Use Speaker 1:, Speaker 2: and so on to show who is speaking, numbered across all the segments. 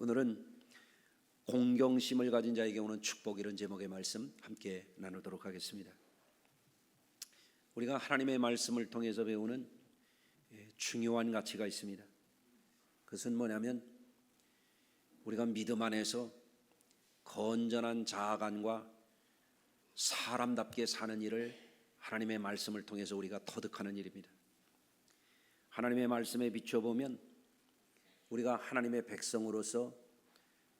Speaker 1: 오늘은 공경심을 가진 자에게 오는 축복, 이런 제목의 말씀 함께 나누도록 하겠습니다. 우리가 하나님의 말씀을 통해서 배우는 중요한 가치가 있습니다. 그것은 뭐냐면 우리가 믿음 안에서 건전한 자아관과 사람답게 사는 일을 하나님의 말씀을 통해서 우리가 터득하는 일입니다. 하나님의 말씀에 비춰보면 우리가 하나님의 백성으로서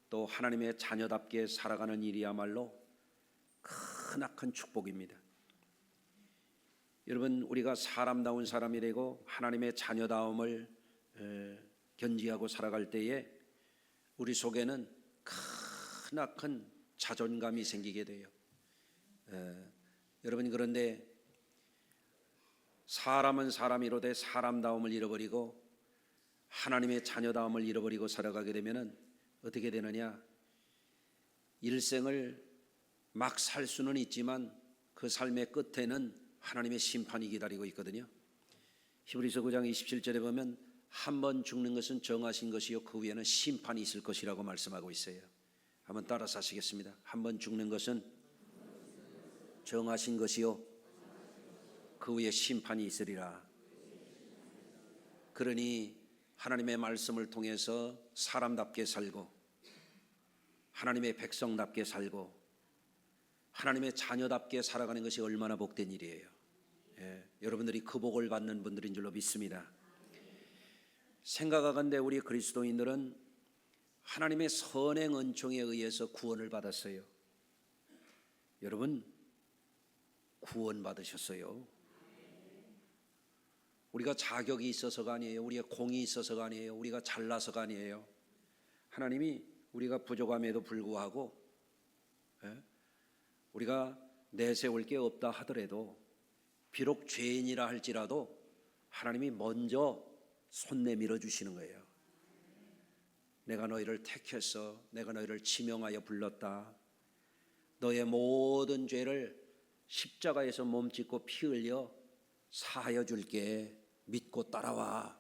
Speaker 1: 또 하나님의 자녀답게 살아가는 일이야말로 크나큰 축복입니다. 여러분, 우리가 사람다운 사람이 되고 하나님의 자녀다움을 견지하고 살아갈 때에 우리 속에는 크나큰 자존감이 생기게 돼요. 여러분, 그런데 사람은 사람이로되 사람다움을 잃어버리고 하나님의 자녀다움을 잃어버리고 살아가게 되면 어떻게 되느냐? 일생을 막 살 수는 있지만 그 삶의 끝에는 하나님의 심판이 기다리고 있거든요. 히브리서 9장 27절에 보면 한 번 죽는 것은 정하신 것이요 그 위에는 심판이 있을 것이라고 말씀하고 있어요. 한번 따라서 하시겠습니다. 한 번 죽는 것은 정하신 것이요 그 위에 심판이 있으리라. 그러니 하나님의 말씀을 통해서 사람답게 살고 하나님의 백성답게 살고 하나님의 자녀답게 살아가는 것이 얼마나 복된 일이에요. 여러분들이 그 복을 받는 분들인 줄로 믿습니다. 생각하건대 우리 그리스도인들은 하나님의 선행 은총에 의해서 구원을 받았어요. 여러분, 구원 받으셨어요. 우리가 자격이 있어서가 아니에요. 우리가 공이 있어서가 아니에요. 우리가 잘나서가 아니에요. 하나님이 우리가 부족함에도 불구하고 우리가 내세울 게 없다 하더라도 비록 죄인이라 할지라도 하나님이 먼저 손 내밀어 주시는 거예요. 내가 너희를 택했어. 내가 너희를 지명하여 불렀다. 너의 모든 죄를 십자가에서 몸짓고 피 흘려 사하여 줄게. 믿고 따라와.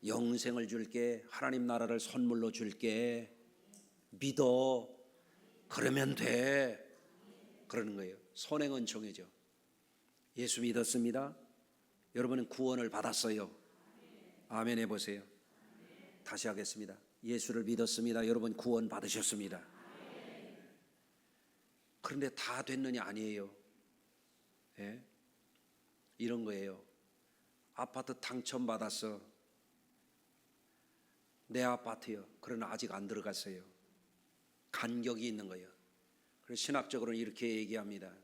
Speaker 1: 영생을 줄게. 하나님 나라를 선물로 줄게. 믿어. 그러면 돼. 그러는 거예요. 선행 은총이죠. 예수 믿었습니다. 여러분은 구원을 받았어요. 아멘 해보세요. 다시 하겠습니다. 예수를 믿었습니다. 여러분 구원 받으셨습니다. 그런데 다 됐느냐? 아니에요. 이런 거예요. 아파트 당첨받았어. 내 아파트요. 그러나 아직 안 들어갔어요. 간격이 있는 거예요. 그래서 신학적으로는 이렇게 얘기합니다.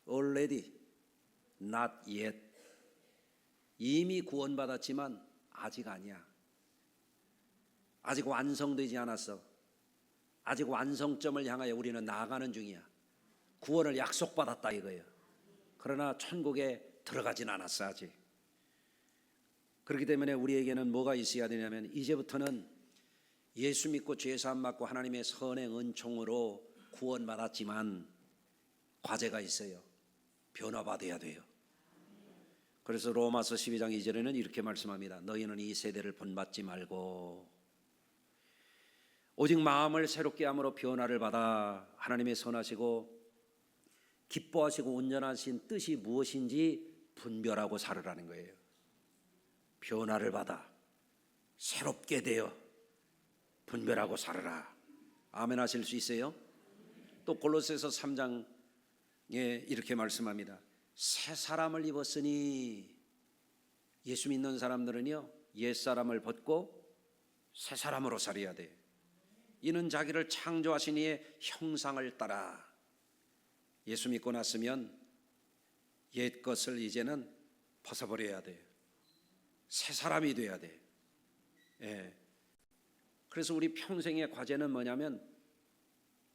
Speaker 1: Already, not yet. 이미 구원받았지만 아직 아니야. 아직 완성되지 않았어. 아직 완성점을 향하여 우리는 나아가는 중이야. 구원을 약속받았다 이거예요. 그러나 천국에 들어가진 않았어 아직. 그렇기 때문에 우리에게는 뭐가 있어야 되냐면 이제부터는 예수 믿고 죄사함 받고 하나님의 선행 은총으로 구원받았지만 과제가 있어요. 변화받아야 돼요. 그래서 로마서 12장 2절에는 이렇게 말씀합니다. 너희는 이 세대를 본받지 말고 오직 마음을 새롭게 함으로 변화를 받아 하나님의 선하시고 기뻐하시고 온전하신 뜻이 무엇인지 분별하고 살으라는 거예요. 변화를 받아 새롭게 되어 분별하고 살아라. 아멘 하실 수 있어요? 또 골로새서 3장에 이렇게 말씀합니다. 새 사람을 입었으니 예수 믿는 사람들은요 옛사람을 벗고 새 사람으로 살아야 돼. 이는 자기를 창조하신 이의 형상을 따라. 예수 믿고 났으면 옛 것을 이제는 벗어버려야 돼요. 새 사람이 돼야 돼. 그래서 우리 평생의 과제는 뭐냐면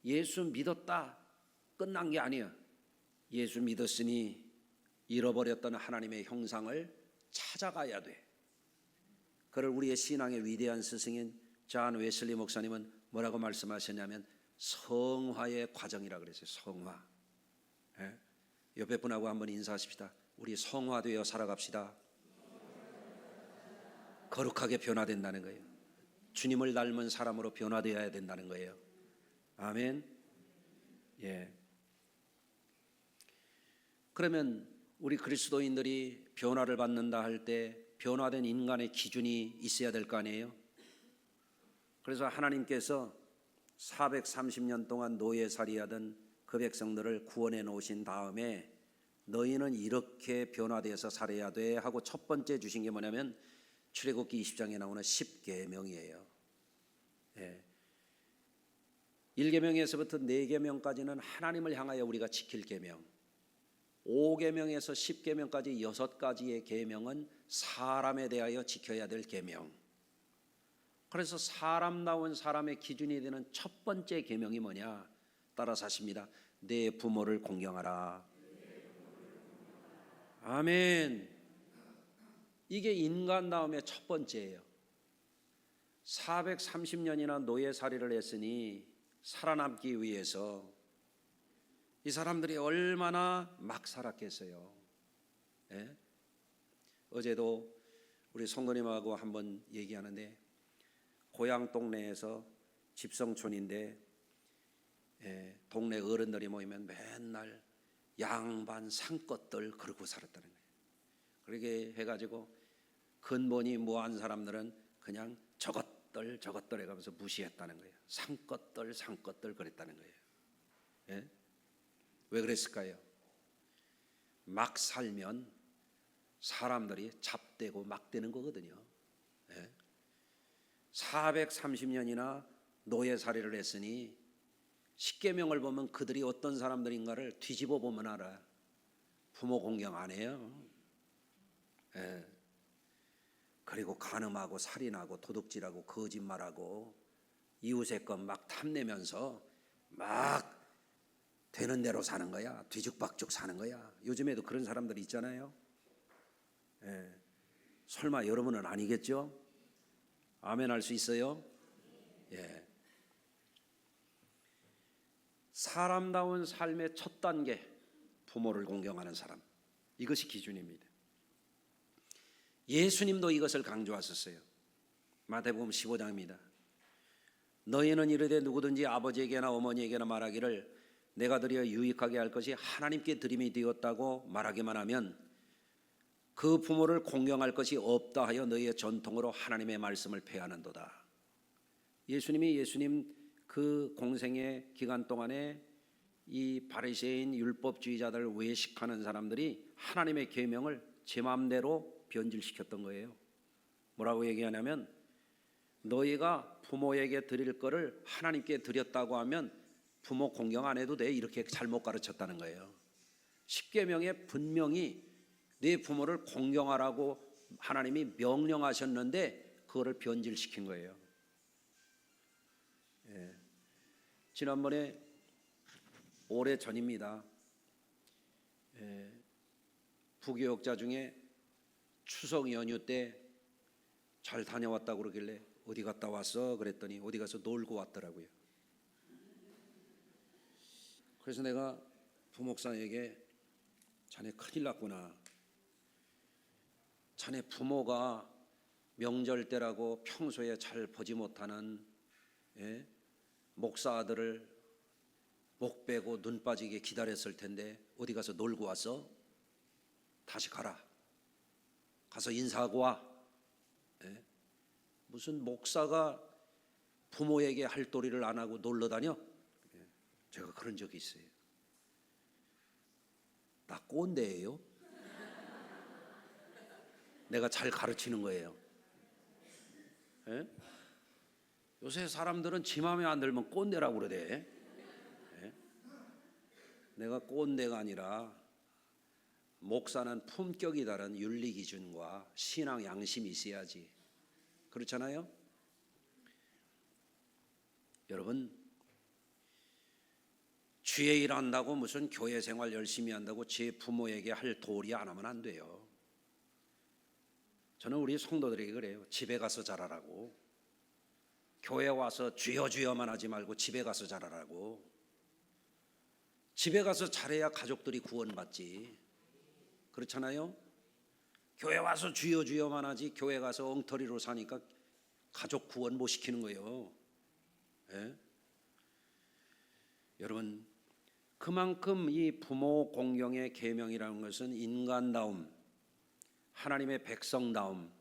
Speaker 1: 예수 믿었다 끝난 게 아니야. 예수 믿었으니 잃어버렸던 하나님의 형상을 찾아가야 돼. 그걸 우리의 신앙의 위대한 스승인 존 웨슬리 목사님은 뭐라고 말씀하셨냐면 성화의 과정이라 그랬어요. 성화. 옆에 분하고 한번 인사하십시다. 우리 성화되어 살아갑시다. 거룩하게 변화된다는 거예요. 주님을 닮은 사람으로 변화되어야 된다는 거예요. 아멘. 예. 그러면 우리 그리스도인들이 변화를 받는다 할 때 변화된 인간의 기준이 있어야 될 거 아니에요. 그래서 하나님께서 430년 동안 노예살이하던 그 백성들을 구원해 놓으신 다음에 너희는 이렇게 변화되어서 살아야 돼 하고 첫 번째 주신 게 뭐냐면 출애굽기 20장에 나오는 10계명이에요. 예. 1계명에서부터 4계명까지는 하나님을 향하여 우리가 지킬 계명, 5계명에서 10계명까지 6가지의 계명은 사람에 대하여 지켜야 될 계명. 그래서 사람다운 사람의 기준이 되는 첫 번째 계명이 뭐냐? 따라서 하십니다. 내 부모를 공경하라. 아멘. 이게 인간다움의 첫 번째예요. 430년이나 노예살이를 했으니 살아남기 위해서 이 사람들이 얼마나 막 살았겠어요. 예? 어제도 우리 성도님하고 한번 얘기하는데 고향 동네에서 집성촌인데 동네 어른들이 모이면 맨날 양반 상껏들 그러고 살았다는 거예요. 그렇게 해가지고 근본이 무한 사람들은 그냥 저것들 해가면서 무시했다는 거예요. 상껏들 그랬다는 거예요. 예? 왜 그랬을까요? 막 살면 사람들이 잡되고 막 되는 거거든요. 예? 430년이나 노예살이를 했으니 10계명을 보면 그들이 어떤 사람들인가를 뒤집어 보면 알아요. 부모 공경 안 해요. 예. 그리고 간음하고 살인하고 도둑질하고 거짓말하고 이웃의 것 막 탐내면서 막 되는 대로 사는 거야. 뒤죽박죽 사는 거야. 요즘에도 그런 사람들이 있잖아요. 예. 설마 여러분은 아니겠죠? 아멘 할 수 있어요? 예. 사람다운 삶의 첫 단계, 부모를 공경하는 사람. 이것이 기준입니다. 예수님도 이것을 강조하셨어요. 마태복음 15장입니다. 너희는 이르되 누구든지 아버지에게나 어머니에게나 말하기를 내가 드려 유익하게 할 것이 하나님께 드림이 되었다고 말하기만 하면 그 부모를 공경할 것이 없다 하여 너희의 전통으로 하나님의 말씀을 폐하는도다. 예수님 그 공생의 기간 동안에 이 바리새인 율법주의자들을 외식하는 사람들이 하나님의 계명을 제 마음대로 변질시켰던 거예요. 뭐라고 얘기하냐면 너희가 부모에게 드릴 거를 하나님께 드렸다고 하면 부모 공경 안 해도 돼, 이렇게 잘못 가르쳤다는 거예요. 10계명에 분명히 네 부모를 공경하라고 하나님이 명령하셨는데 그거를 변질시킨 거예요. 예. 지난번에 오래 전입니다. 부교역자 중에 추석 연휴 때 잘 다녀왔다고 그러길래 어디 갔다 왔어? 그랬더니 어디 가서 놀고 왔더라고요. 그래서 내가 부목사에게 자네 큰일 났구나. 자네 부모가 명절 때라고 평소에 잘 보지 못하는 목사 아들을 목 빼고 눈 빠지게 기다렸을 텐데 어디 가서 놀고 왔어? 다시 가라. 가서 인사하고 와. 무슨 목사가 부모에게 할 도리를 안 하고 놀러 다녀? 제가 그런 적이 있어요. 나 꼰대예요? 내가 잘 가르치는 거예요. 요새 사람들은 지 마음에 안 들면 꼰대라고 그러대. 내가 꼰대가 아니라 목사는 품격이 다른 윤리 기준과 신앙 양심이 있어야지. 그렇잖아요? 여러분, 주의 일 한다고 무슨 교회 생활 열심히 한다고 제 부모에게 할 도리 안 하면 안 돼요. 저는 우리 성도들에게 그래요. 집에 가서 잘하라고. 교회 와서 주여 주여만 하지 말고 집에 가서 잘하라고. 집에 가서 잘해야 가족들이 구원받지. 그렇잖아요? 교회 와서 주여 주여만 하지 교회 가서 엉터리로 사니까 가족 구원 못 시키는 거예요. 예? 여러분, 그만큼 이 부모 공경의 계명이라는 것은 인간다움, 하나님의 백성다움,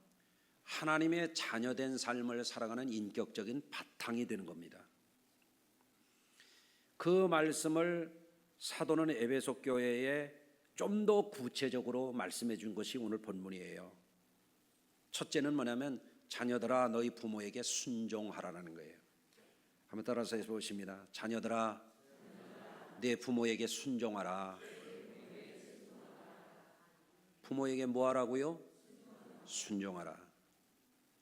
Speaker 1: 하나님의 자녀된 삶을 살아가는 인격적인 바탕이 되는 겁니다. 그 말씀을 사도는 에베소 교회에 좀 더 구체적으로 말씀해 준 것이 오늘 본문이에요. 첫째는 뭐냐면 자녀들아 너희 부모에게 순종하라는 거예요. 한번 따라서 해보십니다. 자녀들아 내 부모에게 순종하라. 부모에게 뭐 하라고요? 순종하라.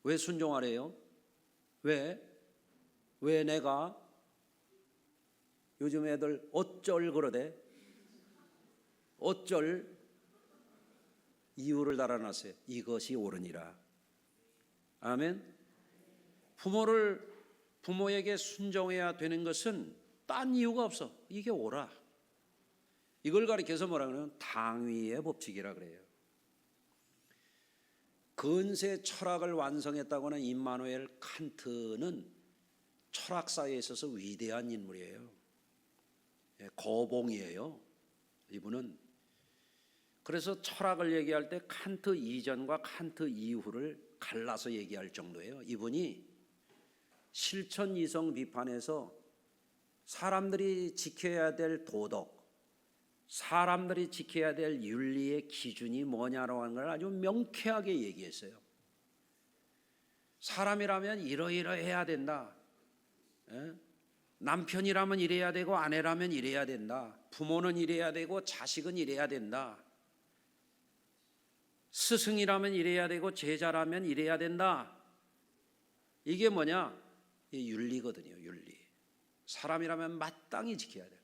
Speaker 1: 왜 순종하래요? 왜 내가 요즘 애들 어쩔 그러대? 어쩔 이유를 달아놨어요. 이것이 옳으니라. 아멘. 부모에게 순종해야 되는 것은 딴 이유가 없어. 이게 옳아. 이걸 가리켜서 뭐라 그러면 당위의 법칙이라 그래요. 근세 철학을 완성했다고 하는 임마누엘 칸트는 철학사에 있어서 위대한 인물이에요. 거봉이에요. 이분은. 그래서 철학을 얘기할 때 칸트 이전과 칸트 이후를 갈라서 얘기할 정도예요. 이분이 실천 이성 비판에서 사람들이 지켜야 될 도덕, 사람들이 지켜야 될 윤리의 기준이 뭐냐라고 하는 걸 아주 명쾌하게 얘기했어요. 사람이라면 이러이러해야 된다. 남편이라면 이래야 되고 아내라면 이래야 된다. 부모는 이래야 되고 자식은 이래야 된다. 스승이라면 이래야 되고 제자라면 이래야 된다. 이게 뭐냐? 이 윤리거든요. 윤리. 사람이라면 마땅히 지켜야 돼요.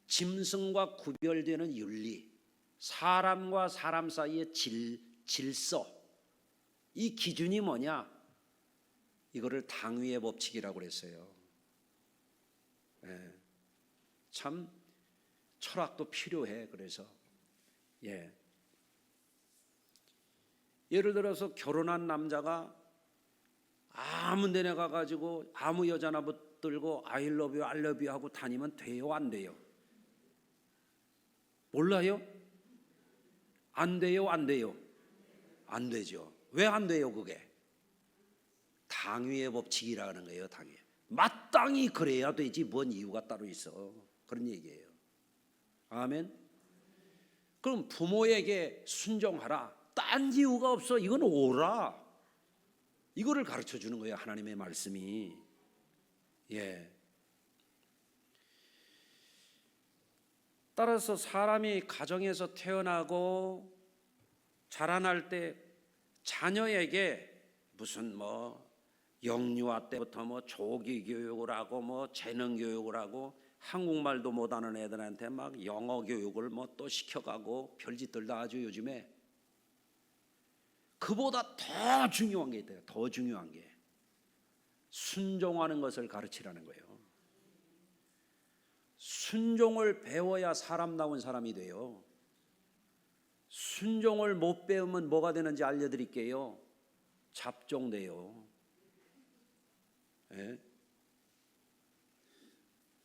Speaker 1: 짐승과 구별되는 윤리, 사람과 사람 사이의 질서, 이 기준이 뭐냐? 이거를 당위의 법칙이라고 그랬어요. 참 철학도 필요해. 그래서 예를 들어서 결혼한 남자가 아무 데나 가가지고 아무 여자나 붙들고 I love you, I love you 하고 다니면 돼요? 안 돼요? 몰라요? 안 돼요? 안 돼요? 안 되죠. 왜 안 돼요? 그게 당위의 법칙이라는 거예요. 당위. 마땅히 그래야 되지 뭔 이유가 따로 있어. 그런 얘기예요. 아멘. 그럼 부모에게 순종하라. 딴 이유가 없어. 이건 옳아. 이거를 가르쳐 주는 거예요. 하나님의 말씀이. 따라서 사람이 가정에서 태어나고 자라날 때 자녀에게 무슨 영유아 때부터 조기 교육을 하고 재능 교육을 하고 한국말도 못하는 애들한테 막 영어 교육을 또 시켜가고 별짓들 다 하죠. 요즘에 그보다 더 중요한 게 있대요. 더 중요한 게 순종하는 것을 가르치라는 거예요. 순종을 배워야 사람다운 사람이 돼요. 순종을 못 배우면 뭐가 되는지 알려드릴게요. 잡종돼요.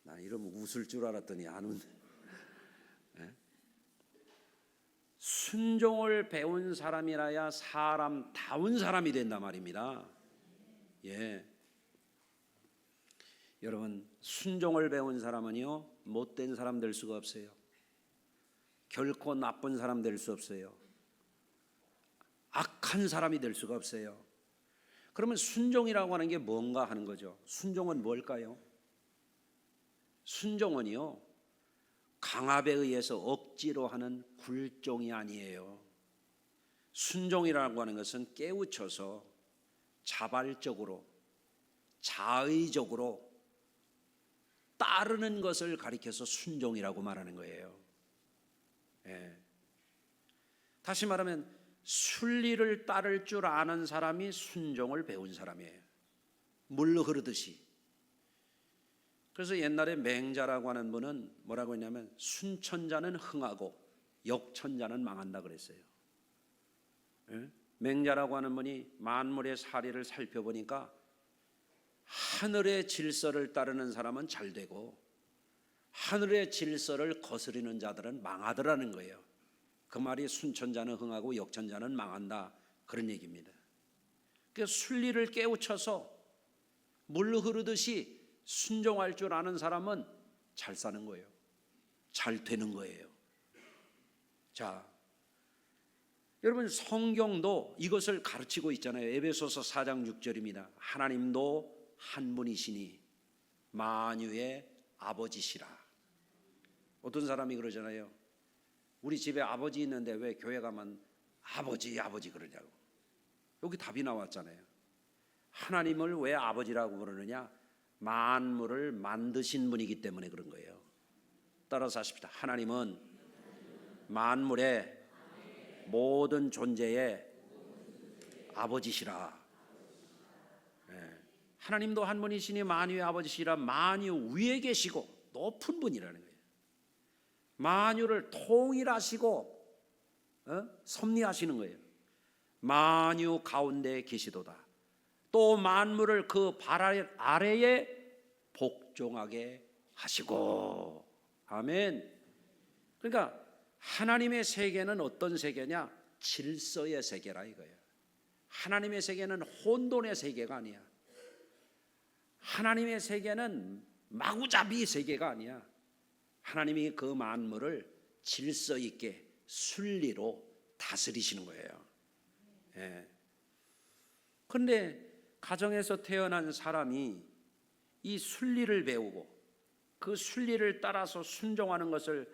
Speaker 1: 난 이러면 웃을 줄 알았더니 안 웃네. 순종을 배운 사람이라야 사람다운 사람이 된단 말입니다. 여러분, 순종을 배운 사람은요 못된 사람 될 수가 없어요. 결코 나쁜 사람 될 수 없어요. 악한 사람이 될 수가 없어요. 그러면 순종이라고 하는 게 뭔가 하는 거죠. 순종은 뭘까요? 순종은요 강압에 의해서 억지로 하는 굴종이 아니에요. 순종이라고 하는 것은 깨우쳐서 자발적으로 자의적으로 따르는 것을 가리켜서 순종이라고 말하는 거예요. 다시 말하면 순리를 따를 줄 아는 사람이 순종을 배운 사람이에요. 물 흐르듯이. 그래서 옛날에 맹자라고 하는 분은 뭐라고 했냐면 순천자는 흥하고 역천자는 망한다 그랬어요. 맹자라고 하는 분이 만물의 사리를 살펴보니까 하늘의 질서를 따르는 사람은 잘 되고 하늘의 질서를 거스르는 자들은 망하더라는 거예요. 그 말이 순천자는 흥하고 역천자는 망한다, 그런 얘기입니다. 그 순리를 깨우쳐서 물 흐르듯이 순종할 줄 아는 사람은 잘 사는 거예요. 잘 되는 거예요. 자, 여러분, 성경도 이것을 가르치고 있잖아요. 에베소서 4장 6절입니다. 하나님도 한 분이시니 만유의 아버지시라. 어떤 사람이 그러잖아요. 우리 집에 아버지 있는데 왜 교회 가면 아버지 아버지 그러냐고. 여기 답이 나왔잖아요. 하나님을 왜 아버지라고 부르느냐? 만물을 만드신 분이기 때문에 그런 거예요. 따라서 하십시다. 하나님은 만물의 모든 존재의 아버지시라. 하나님도 한 분이시니 만유의 아버지시라. 만유 위에 계시고 높은 분이라는 거예요. 만유를 통일하시고 섭리하시는 거예요. 만유 가운데 계시도다. 또 만물을 그 발 아래에 복종하게 하시고. 아멘. 그러니까 하나님의 세계는 어떤 세계냐? 질서의 세계라 이거예요. 하나님의 세계는 혼돈의 세계가 아니야. 하나님의 세계는 마구잡이 세계가 아니야. 하나님이 그 만물을 질서 있게 순리로 다스리시는 거예요. 예. 그런데 가정에서 태어난 사람이 이 순리를 배우고 그 순리를 따라서 순종하는 것을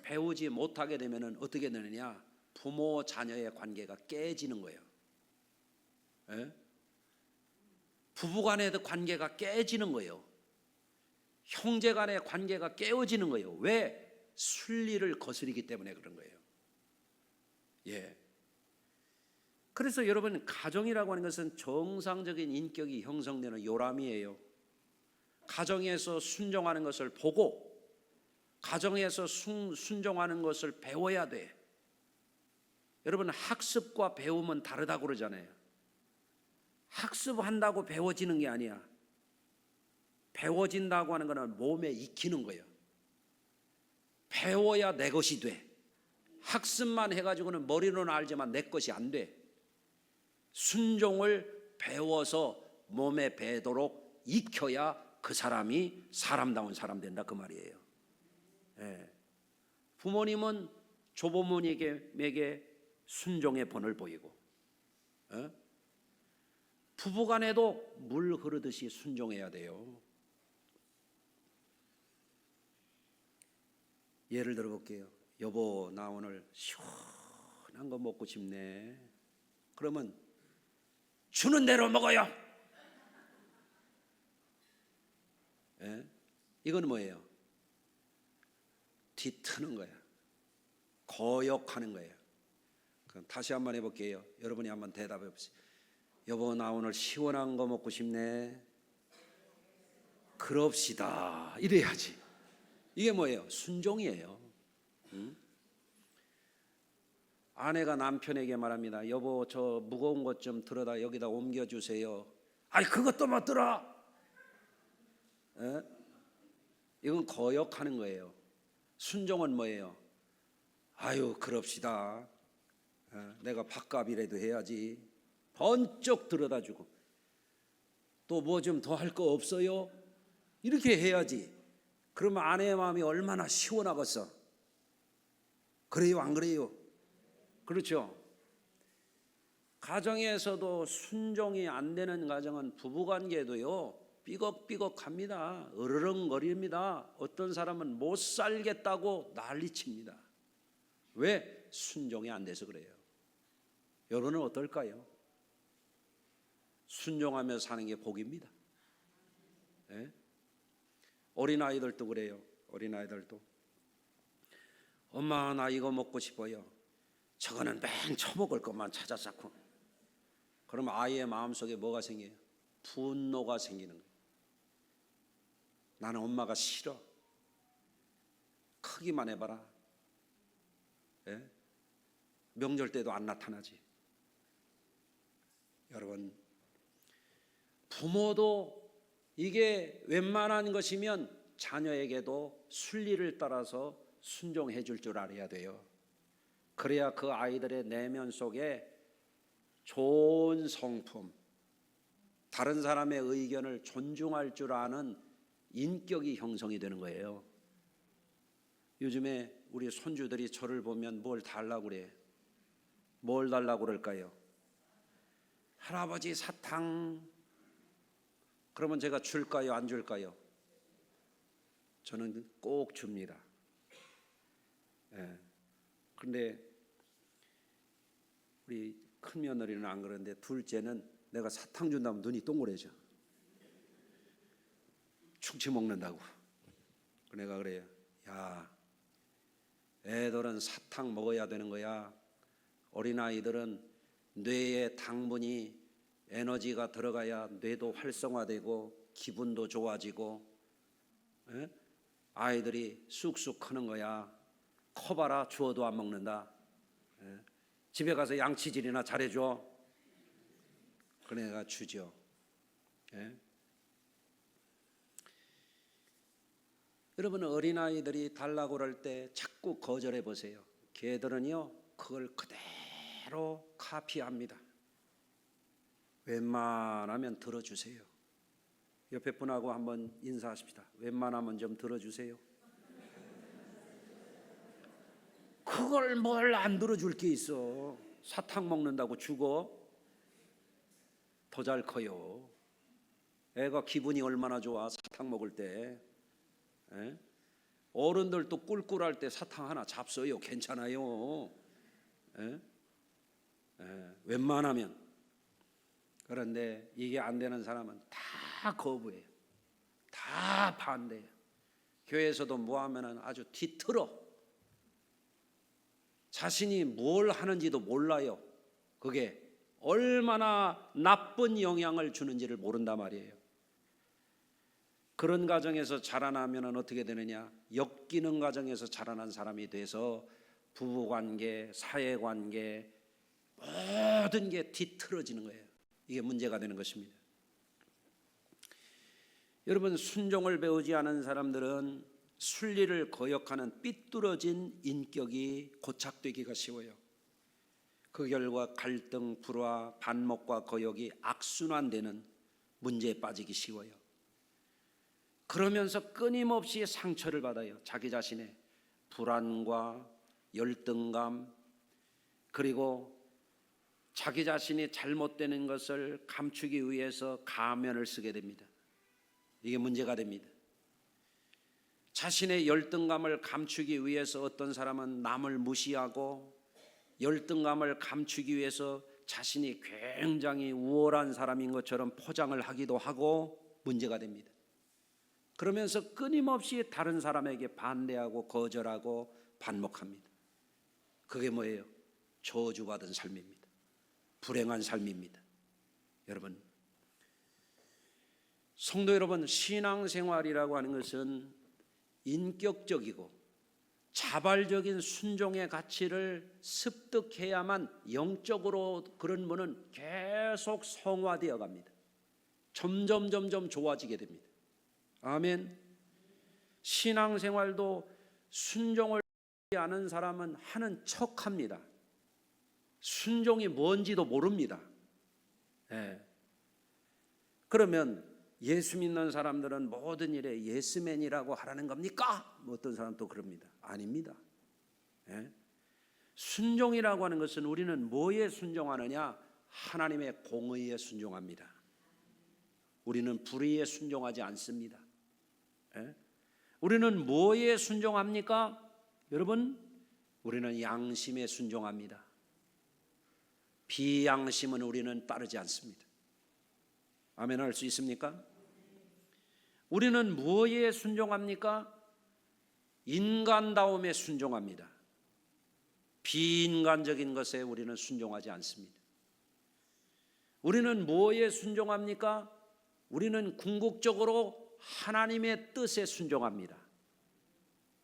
Speaker 1: 배우지 못하게 되면 어떻게 되느냐? 부모 자녀의 관계가 깨지는 거예요. 예? 부부간의 관계가 깨지는 거예요. 형제간의 관계가 깨어지는 거예요. 왜? 순리를 거스르기 때문에 그런 거예요. 예. 그래서 여러분, 가정이라고 하는 것은 정상적인 인격이 형성되는 요람이에요. 가정에서 순종하는 것을 보고 가정에서 순종하는 것을 배워야 돼. 여러분, 학습과 배움은 다르다고 그러잖아요. 학습한다고 배워지는 게 아니야. 배워진다고 하는 것은 몸에 익히는 거예요. 배워야 내 것이 돼. 학습만 해가지고는 머리로는 알지만 내 것이 안 돼. 순종을 배워서 몸에 배도록 익혀야 그 사람이 사람다운 사람 된다, 그 말이에요. 예. 부모님은 조부모님에게 순종의 본을 보이고, 부부간에도 물 흐르듯이 순종해야 돼요. 예를 들어 볼게요. 여보, 나 오늘 시원한 거 먹고 싶네. 그러면 주는 대로 먹어요. 예? 이건 뭐예요? 뒤트는 거야. 거역하는 거예요. 그럼 다시 한번 해볼게요. 여러분이 한번 대답해 보세요. 여보, 나 오늘 시원한 거 먹고 싶네. 그럽시다. 이래야지. 이게 뭐예요? 순종이에요. 아내가 남편에게 말합니다. 여보, 저 무거운 것 좀 들어다 여기다 옮겨주세요. 아이, 그것도 못 들어. 에? 이건 거역하는 거예요. 순종은 뭐예요? 아유, 그럽시다. 내가 밥값이라도 해야지. 번쩍 들여다주고, 또 뭐 좀 더 할 거 없어요? 이렇게 해야지. 그러면 아내의 마음이 얼마나 시원하겠어. 그래요, 안 그래요? 그렇죠? 가정에서도 순종이 안 되는 가정은 부부관계도요 삐걱삐걱합니다. 으르렁거립니다. 어떤 사람은 못 살겠다고 난리칩니다. 왜? 순종이 안 돼서 그래요. 여러분은 어떨까요? 순종하며 사는 게 복입니다. 네? 어린아이들도 그래요. 어린아이들도 엄마, 나 이거 먹고 싶어요. 저거는 맨 처먹을 것만 찾아 쌓고. 그러면 아이의 마음속에 뭐가 생겨요? 분노가 생기는 거예요. 나는 엄마가 싫어. 크기만 해봐라. 예? 명절 때도 안 나타나지. 여러분, 부모도 이게 웬만한 것이면 자녀에게도 순리를 따라서 순종해 줄 줄 알아야 돼요. 그래야 그 아이들의 내면 속에 좋은 성품, 다른 사람의 의견을 존중할 줄 아는 인격이 형성이 되는 거예요. 요즘에 우리 손주들이 저를 보면 뭘 달라고 그래? 뭘 달라고 그럴까요? 할아버지 사탕. 그러면 제가 줄까요? 안 줄까요? 저는 꼭 줍니다. 그런데 우리 큰 며느리는 안 그러는데 둘째는 내가 사탕 준다면 눈이 동그래져. 충치 먹는다고. 내가 그래요. 야, 애들은 사탕 먹어야 되는 거야. 어린아이들은 뇌에 당분이 에너지가 들어가야 뇌도 활성화되고 기분도 좋아지고 아이들이 쑥쑥 크는 거야. 커봐라 주어도 안 먹는다. 집에 가서 양치질이나 잘해줘. 그래 내가 주죠. 여러분 어린아이들이 달라고 그럴 때 자꾸 거절해 보세요. 걔들은요 그걸 그대로 카피합니다. 웬만하면 들어주세요. 옆에 분하고 한번 인사하십시다. 웬만하면 좀 들어주세요. 그걸 뭘 안 들어줄 게 있어. 사탕 먹는다고 죽어? 더 잘 커요. 애가 기분이 얼마나 좋아 사탕 먹을 때. 어른들도 꿀꿀할 때 사탕 하나 잡숴요. 괜찮아요. 웬만하면. 그런데 이게 안 되는 사람은 다 거부해요. 다 반대해요. 교회에서도 뭐 하면은 아주 뒤틀어. 자신이 뭘 하는지도 몰라요. 그게 얼마나 나쁜 영향을 주는지를 모른단 말이에요. 그런 가정에서 자라나면 어떻게 되느냐? 역기능 가정에서 자라난 사람이 돼서 부부관계, 사회관계 모든 게 뒤틀어지는 거예요. 이게 문제가 되는 것입니다. 여러분 순종을 배우지 않은 사람들은 순리를 거역하는 삐뚤어진 인격이 고착되기가 쉬워요. 그 결과 갈등, 불화, 반목과 거역이 악순환되는 문제에 빠지기 쉬워요. 그러면서 끊임없이 상처를 받아요. 자기 자신의 불안과 열등감, 그리고 자기 자신이 잘못되는 것을 감추기 위해서 가면을 쓰게 됩니다. 이게 문제가 됩니다. 자신의 열등감을 감추기 위해서 어떤 사람은 남을 무시하고 열등감을 감추기 위해서 자신이 굉장히 우월한 사람인 것처럼 포장을 하기도 하고 문제가 됩니다. 그러면서 끊임없이 다른 사람에게 반대하고 거절하고 반목합니다. 그게 뭐예요? 저주받은 삶입니다. 불행한 삶입니다. 여러분, 성도 여러분, 신앙생활이라고 하는 것은 인격적이고 자발적인 순종의 가치를 습득해야만 영적으로 그런 분은 계속 성화되어 갑니다. 점점 좋아지게 됩니다. 아멘. 신앙생활도 순종을 하지 않은 사람은 하는 척합니다. 순종이 뭔지도 모릅니다. 그러면 예수 믿는 사람들은 모든 일에 예스맨이라고 하라는 겁니까? 어떤 사람도 그럽니다. 아닙니다. 순종이라고 하는 것은 우리는 뭐에 순종하느냐? 하나님의 공의에 순종합니다. 우리는 불의에 순종하지 않습니다. 우리는 뭐에 순종합니까? 여러분, 우리는 양심에 순종합니다. 비양심은 우리는 따르지 않습니다. 아멘 할 수 있습니까? 우리는 뭐에 순종합니까? 인간다움에 순종합니다. 비인간적인 것에 우리는 순종하지 않습니다. 우리는 뭐에 순종합니까? 우리는 궁극적으로 하나님의 뜻에 순종합니다.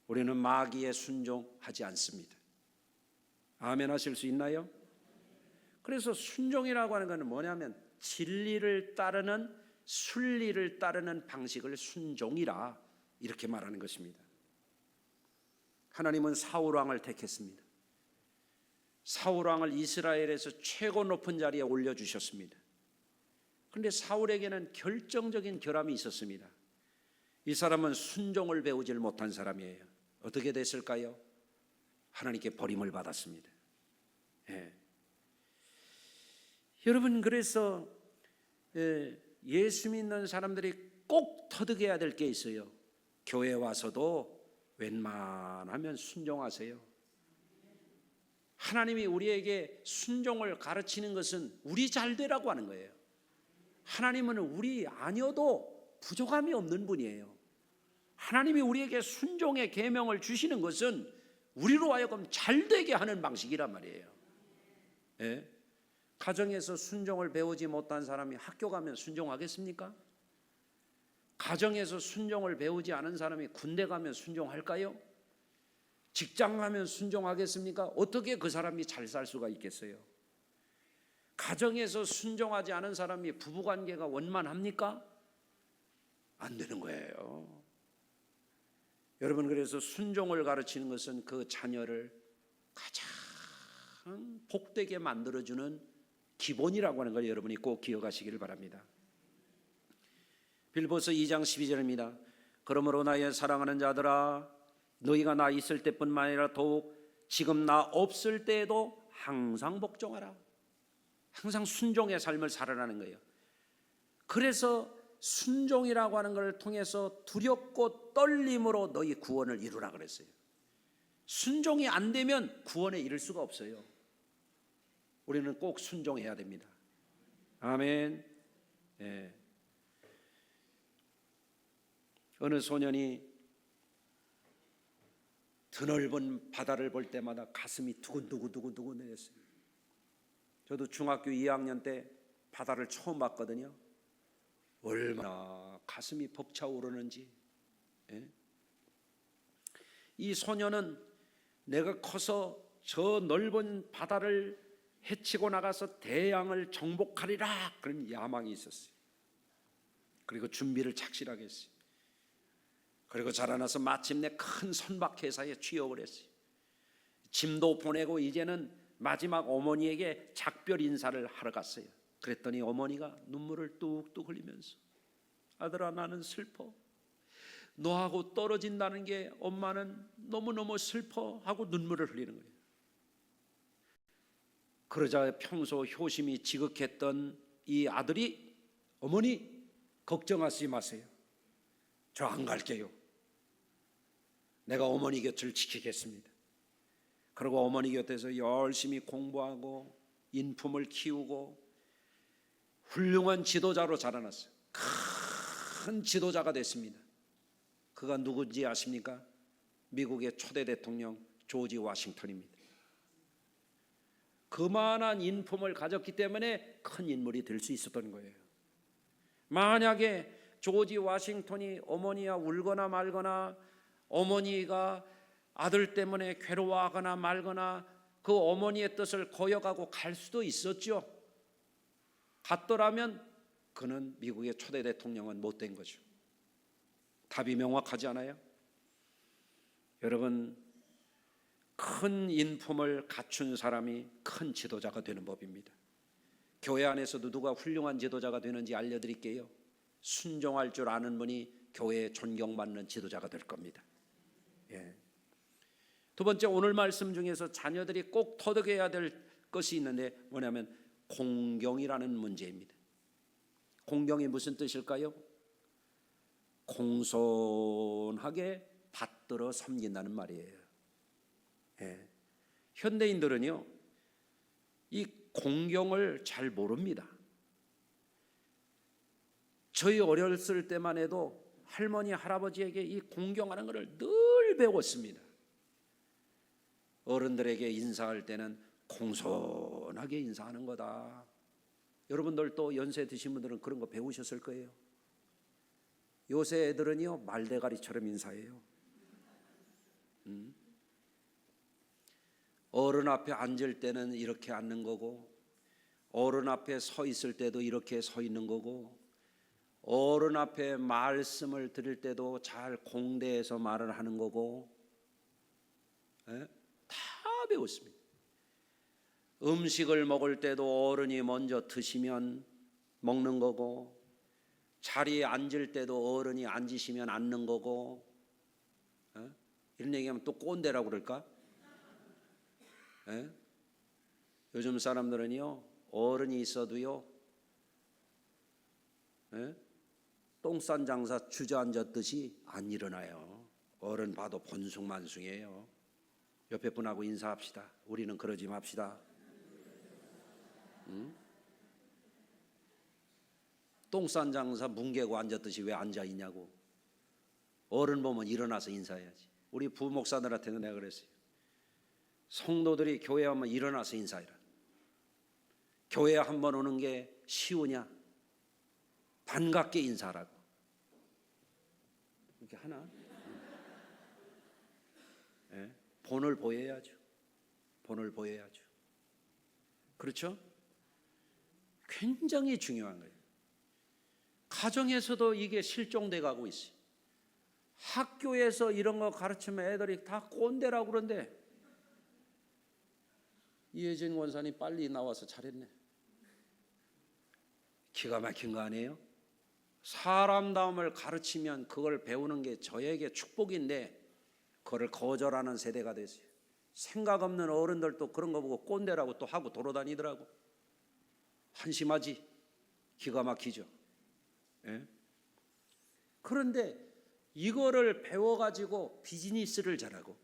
Speaker 1: 우리는 마귀에 순종하지 않습니다. 아멘 하실 수 있나요? 그래서 순종이라고 하는 것은 뭐냐면 진리를 따르는 순리를 따르는 방식을 순종이라 이렇게 말하는 것입니다. 하나님은 사울 왕을 택했습니다. 사울 왕을 이스라엘에서 최고 높은 자리에 올려주셨습니다. 그런데 사울에게는 결정적인 결함이 있었습니다. 이 사람은 순종을 배우질 못한 사람이에요. 어떻게 됐을까요? 하나님께 버림을 받았습니다. 여러분, 그래서 예수 믿는 사람들이 꼭 터득해야 될 게 있어요. 교회 와서도 웬만하면 순종하세요. 하나님이 우리에게 순종을 가르치는 것은 우리 잘 되라고 하는 거예요. 하나님은 우리 아니어도 부족함이 없는 분이에요. 하나님이 우리에게 순종의 계명을 주시는 것은 우리로 하여금 잘 되게 하는 방식이란 말이에요. 가정에서 순종을 배우지 못한 사람이 학교 가면 순종하겠습니까? 가정에서 순종을 배우지 않은 사람이 군대 가면 순종할까요? 직장 가면 순종하겠습니까? 어떻게 그 사람이 잘 살 수가 있겠어요? 가정에서 순종하지 않은 사람이 부부관계가 원만합니까? 안 되는 거예요. 여러분, 그래서 순종을 가르치는 것은 그 자녀를 가장 복되게 만들어주는 기본이라고 하는 걸 여러분이 꼭 기억하시기를 바랍니다. 빌보서 2장 12절입니다. 그러므로 나의 사랑하는 자들아, 너희가 나 있을 때뿐만 아니라 더욱 지금 나 없을 때에도 항상 복종하라. 항상 순종의 삶을 살아라는 거예요. 그래서 순종이라고 하는 것을 통해서 두렵고 떨림으로 너희 구원을 이루라 그랬어요. 순종이 안 되면 구원에 이를 수가 없어요. 우리는 꼭 순종해야 됩니다. 아멘. 어느 소년이 드넓은 바다를 볼 때마다 가슴이 두근두근 했어요. 저도 중학교 2학년 때 바다를 처음 봤거든요. 얼마나 가슴이 벅차오르는지. 이 소년은 내가 커서 저 넓은 바다를 헤치고 나가서 대양을 정복하리라, 그런 야망이 있었어요. 그리고 준비를 착실하게 했어요. 그리고 자라나서 마침내 큰 선박회사에 취업을 했어요. 짐도 보내고 이제는 마지막 어머니에게 작별 인사를 하러 갔어요. 그랬더니 어머니가 눈물을 뚝뚝 흘리면서, 아들아, 나는 슬퍼. 너하고 떨어진다는 게 엄마는 너무너무 슬퍼 하고 눈물을 흘리는 거예요. 그러자 평소 효심이 지극했던 이 아들이, 어머니 걱정하지 마세요. 저 안 갈게요. 내가 어머니 곁을 지키겠습니다. 그리고 어머니 곁에서 열심히 공부하고 인품을 키우고 훌륭한 지도자로 자라났어요. 큰 지도자가 됐습니다. 그가 누군지 아십니까? 미국의 초대 대통령 조지 워싱턴입니다. 그만한 인품을 가졌기 때문에 큰 인물이 될 수 있었던 거예요. 만약에 조지 워싱턴이 어머니와 울거나 말거나, 어머니가 아들 때문에 괴로워하거나 말거나 그 어머니의 뜻을 거역하고 갈 수도 있었죠. 갔더라면 그는 미국의 초대 대통령은 못된 거죠. 답이 명확하지 않아요? 여러분, 큰 인품을 갖춘 사람이 큰 지도자가 되는 법입니다. 교회 안에서도 누가 훌륭한 지도자가 되는지 알려드릴게요. 순종할 줄 아는 분이 교회에 존경받는 지도자가 될 겁니다. 두 번째, 오늘 말씀 중에서 자녀들이 꼭 터득해야 될 것이 있는데 뭐냐면 공경이라는 문제입니다. 공경이 무슨 뜻일까요? 공손하게 받들어 섬긴다는 말이에요. 현대인들은요, 이 공경을 잘 모릅니다. 저희 어렸을 때만 해도 할머니, 할아버지에게 이 공경하는 것을 늘 배웠습니다. 어른들에게 인사할 때는 공손하게 인사하는 거다. 여러분들 또 연세 드신 분들은 그런 거 배우셨을 거예요. 요새 애들은요, 말대가리처럼 인사해요. 어른 앞에 앉을 때는 이렇게 앉는 거고, 어른 앞에 서 있을 때도 이렇게 서 있는 거고, 어른 앞에 말씀을 드릴 때도 잘 공대해서 말을 하는 거고, 다 배웠습니다. 음식을 먹을 때도 어른이 먼저 드시면 먹는 거고, 자리에 앉을 때도 어른이 앉으시면 앉는 거고, 이런 얘기하면 또 꼰대라고 그럴까? 요즘 사람들은요, 어른이 있어도요, 똥싼 장사 주저앉았듯이 안 일어나요. 어른 봐도 본숭만숭이에요. 옆에 분하고 인사합시다. 우리는 그러지 맙시다. 똥싼 장사 뭉개고 앉았듯이 왜 앉아 있냐고. 어른 보면 일어나서 인사해야지. 우리 부목사들한테는 내가 그랬어요. 성도들이 교회 오면 일어나서 인사해라. 교회 한 번 오는 게 쉬우냐? 반갑게 인사하라고. 이렇게 하나? 본을 보여야죠. 본을 보여야죠. 그렇죠? 굉장히 중요한 거예요. 가정에서도 이게 실종돼 가고 있어요. 학교에서 이런 거 가르치면 애들이 다 꼰대라고 그러는데, 이혜진 원사님 빨리 나와서 잘했네. 기가 막힌 거 아니에요? 사람다움을 가르치면 그걸 배우는 게 저에게 축복인데, 그걸 거절하는 세대가 됐어요. 생각 없는 어른들도 그런 거 보고 꼰대라고 또 하고 돌아다니더라고. 한심하지? 기가 막히죠. 그런데 이거를 배워가지고 비즈니스를 잘하고,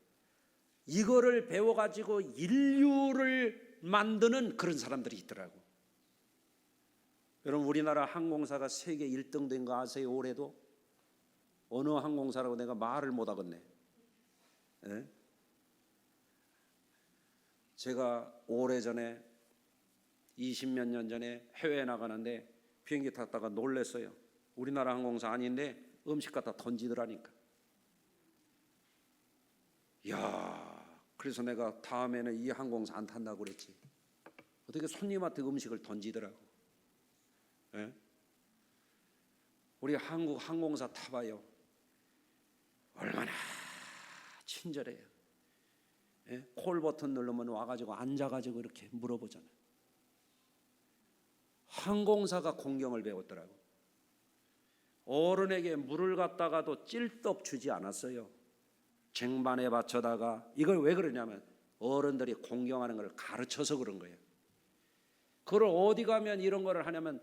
Speaker 1: 이거를 배워가지고 인류를 만드는 그런 사람들이 있더라고. 여러분, 우리나라 항공사가 세계 1등 된 거 아세요? 올해도? 어느 항공사라고 내가 말을 못 하겠네. 제가 오래전에 20몇 년 전에 해외에 나가는데 비행기 탔다가 놀랬어요. 우리나라 항공사 아닌데 음식 갖다 던지더라니까. 이야, 그래서 내가 다음에는 이 항공사 안 탄다고 그랬지. 어떻게 손님한테 음식을 던지더라고. 우리 한국 항공사 타봐요. 얼마나 친절해요. 콜 버튼 누르면 와가지고 앉아가지고 이렇게 물어보잖아요. 항공사가 공경을 배웠더라고. 어른에게 물을 갖다가도 찔떡 주지 않았어요. 쟁반에 받쳐다가. 이걸 왜 그러냐면 어른들이 공경하는 걸 가르쳐서 그런 거예요. 그걸 어디 가면 이런 거를 하냐면,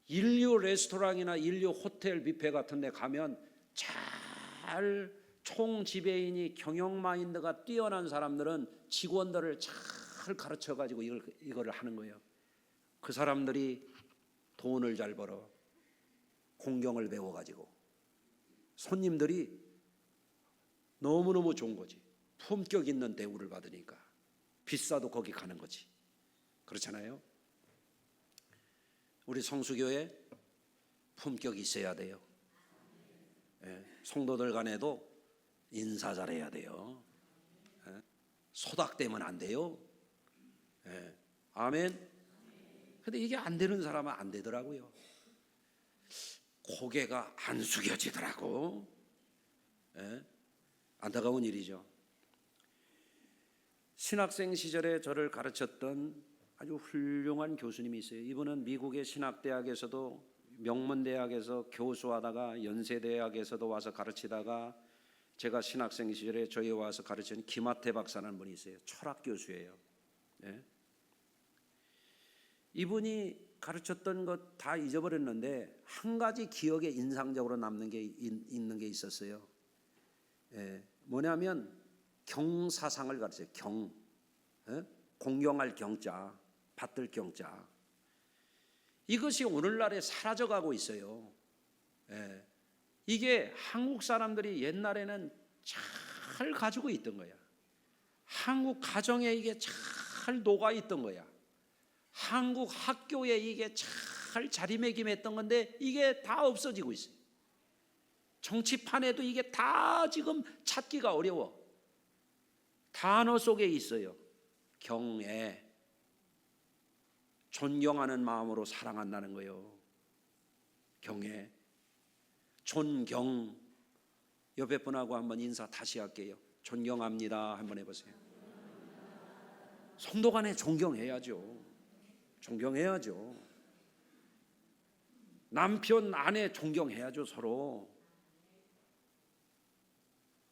Speaker 1: 인류 레스토랑이나 인류 호텔 뷔페 같은 데 가면 잘 총지배인이 경영 마인드가 뛰어난 사람들은 직원들을 잘 가르쳐가지고 이거를 하는 거예요. 그 사람들이 돈을 잘 벌어 공경을 배워가지고 손님들이 너무너무 좋은 거지. 품격 있는 대우를 받으니까 비싸도 거기 가는 거지. 그렇잖아요. 우리 성수교회 품격이 있어야 돼요. 성도들 간에도 인사 잘해야 돼요. 소닥대면 안 돼요. 아멘. 근데 이게 안 되는 사람은 안 되더라고요. 고개가 안 숙여지더라고. 안타까운 일이죠. 신학생 시절에 저를 가르쳤던 아주 훌륭한 교수님이 있어요. 이분은 미국의 신학대학에서도, 명문대학에서 교수하다가 연세대학에서도 와서 가르치다가, 제가 신학생 시절에 저희 와서 가르치는 김하태 박사라는 분이 있어요. 철학 교수예요. 이분이 가르쳤던 것 다 잊어버렸는데 한 가지 기억에 인상적으로 남는 게 있는 게 있었어요. 뭐냐면 경사상을 가르쳐요. 공경할 경자, 받들 경자. 이것이 오늘날에 사라져가고 있어요. 이게 한국 사람들이 옛날에는 잘 가지고 있던 거야. 한국 가정에 이게 잘 녹아 있던 거야. 한국 학교에 이게 잘 자리매김했던 건데 이게 다 없어지고 있어요. 정치판에도 이게 다 지금 찾기가 어려워. 단어 속에 있어요. 경애, 존경하는 마음으로 사랑한다는 거예요. 경애, 존경. 옆에 분하고 한번 인사 다시 할게요. 존경합니다. 한번 해보세요. 성도 간에 존경해야죠. 존경해야죠. 남편, 아내 존경해야죠. 서로.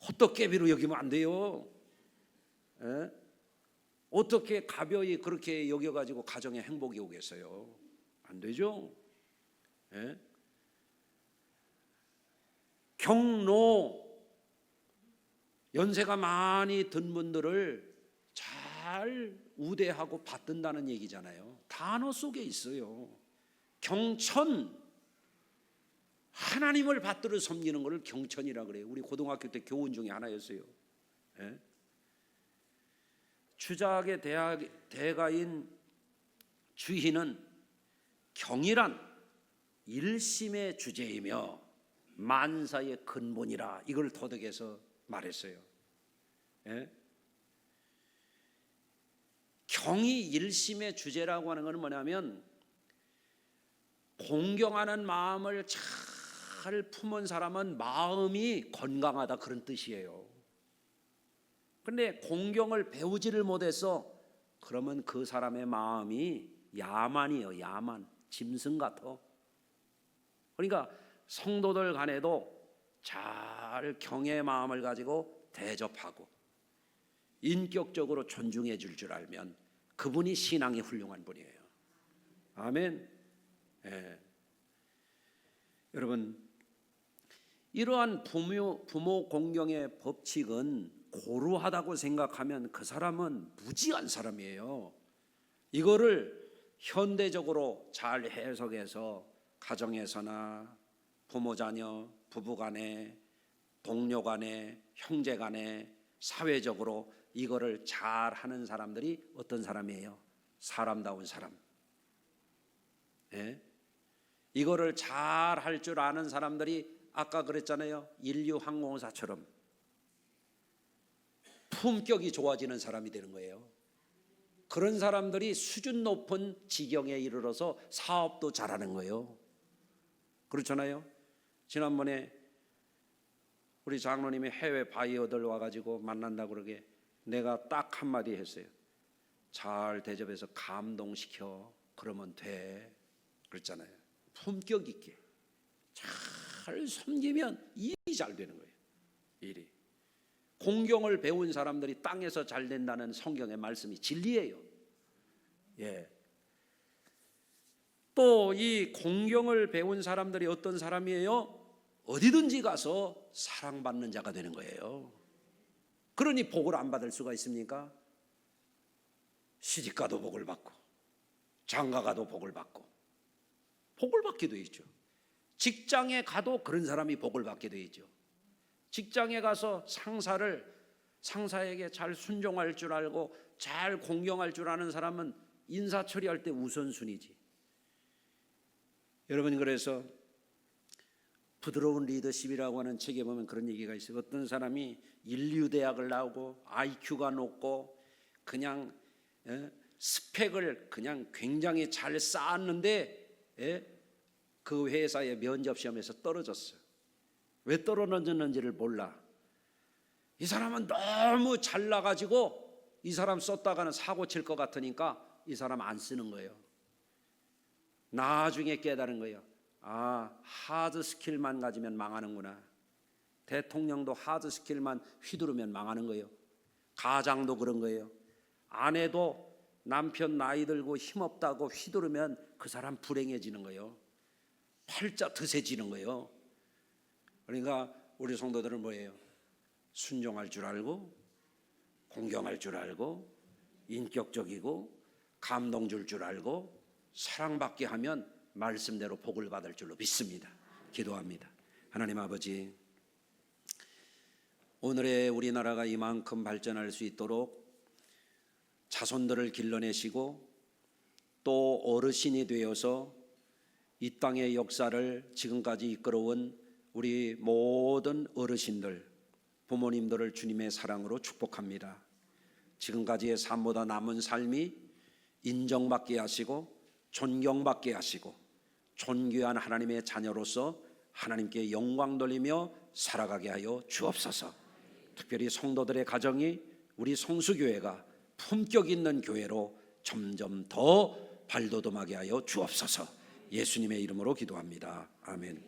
Speaker 1: 헛떡개비로 여기면 안 돼요. 에? 어떻게 가벼이 그렇게 여겨가지고 가정에 행복이 오겠어요? 안 되죠. 에? 경로, 연세가 많이 든 분들을 잘 우대하고 받든다는 얘기잖아요. 단어 속에 있어요. 경천, 하나님을 받들어 섬기는 것을 경천이라 그래요. 우리 고등학교 때 교훈 중에 하나였어요. 예? 주작의 대가인 주희는 경이란 일심의 주제이며 만사의 근본이라, 이걸 도덕에서 말했어요. 예? 경이 일심의 주제라고 하는 것은 뭐냐면 공경하는 마음을 잘 품은 사람은 마음이 건강하다, 그런 뜻이에요. 그런데 공경을 배우지를 못해서 그러면 그 사람의 마음이 야만이에요. 야만, 짐승 같아. 그러니까 성도들 간에도 잘 경의 마음을 가지고 대접하고 인격적으로 존중해 줄 알면 그분이 신앙이 훌륭한 분이에요. 아멘. 예. 여러분, 이러한 부모 공경의 법칙은 고루하다고 생각하면 그 사람은 무지한 사람이에요. 이거를 현대적으로 잘 해석해서 가정에서나 부모 자녀, 부부 간에, 동료 간에, 형제 간에, 사회적으로 이거를 잘 하는 사람들이 어떤 사람이에요? 사람다운 사람. 예? 이거를 잘 할 줄 아는 사람들이 아까 그랬잖아요. 인류항공사처럼 품격이 좋아지는 사람이 되는 거예요. 그런 사람들이 수준 높은 지경에 이르러서 사업도 잘하는 거예요. 그렇잖아요. 지난번에 우리 장로님이 해외 바이어들 와가지고 만난다고 그러게 내가 딱 한마디 했어요. 잘 대접해서 감동시켜. 그러면 돼. 그랬잖아요. 품격 있게 잘 섬기면 일이 잘 되는 거예요. 일이. 공경을 배운 사람들이 땅에서 잘 된다는 성경의 말씀이 진리예요. 예. 또 이 공경을 배운 사람들이 어떤 사람이에요? 어디든지 가서 사랑받는 자가 되는 거예요. 그러니 복을 안 받을 수가 있습니까? 시집가도 복을 받고 장가가도 복을 받고 복을 받게 돼 있죠. 직장에 가도 그런 사람이 복을 받게 돼 있죠. 직장에 가서 상사에게 잘 순종할 줄 알고 잘 공경할 줄 아는 사람은 인사 처리할 때 우선순위지. 여러분, 그래서 부드러운 리더십이라고 하는 책에 보면 그런 얘기가 있어요. 어떤 사람이 인류대학을 나오고 IQ가 높고 그냥 스펙을 그냥 굉장히 잘 쌓았는데 그 회사의 면접시험에서 떨어졌어요. 왜 떨어졌는지를 몰라. 이 사람은 너무 잘나가지고 이 사람 썼다가는 사고 칠 것 같으니까 이 사람 안 쓰는 거예요. 나중에 깨달은 거예요. 아, 하드 스킬만 가지면 망하는구나. 대통령도 하드 스킬만 휘두르면 망하는 거예요. 가장도 그런 거예요. 아내도 남편 나이 들고 힘없다고 휘두르면 그 사람 불행해지는 거예요. 팔자 드세지는 거예요. 그러니까 우리 성도들은 뭐예요? 순종할 줄 알고 공경할 줄 알고 인격적이고 감동 줄 알고 사랑받게 하면 말씀대로 복을 받을 줄로 믿습니다. 기도합니다. 하나님 아버지, 오늘의 우리나라가 이만큼 발전할 수 있도록 자손들을 길러내시고 또 어르신이 되어서 이 땅의 역사를 지금까지 이끌어온 우리 모든 어르신들, 부모님들을 주님의 사랑으로 축복합니다. 지금까지의 삶보다 남은 삶이 인정받게 하시고 존경받게 하시고 존귀한 하나님의 자녀로서 하나님께 영광 돌리며 살아가게 하여 주옵소서. 특별히 성도들의 가정이 우리 성수교회가 품격 있는 교회로 점점 더 발돋움하게 하여 주옵소서. 예수님의 이름으로 기도합니다. 아멘.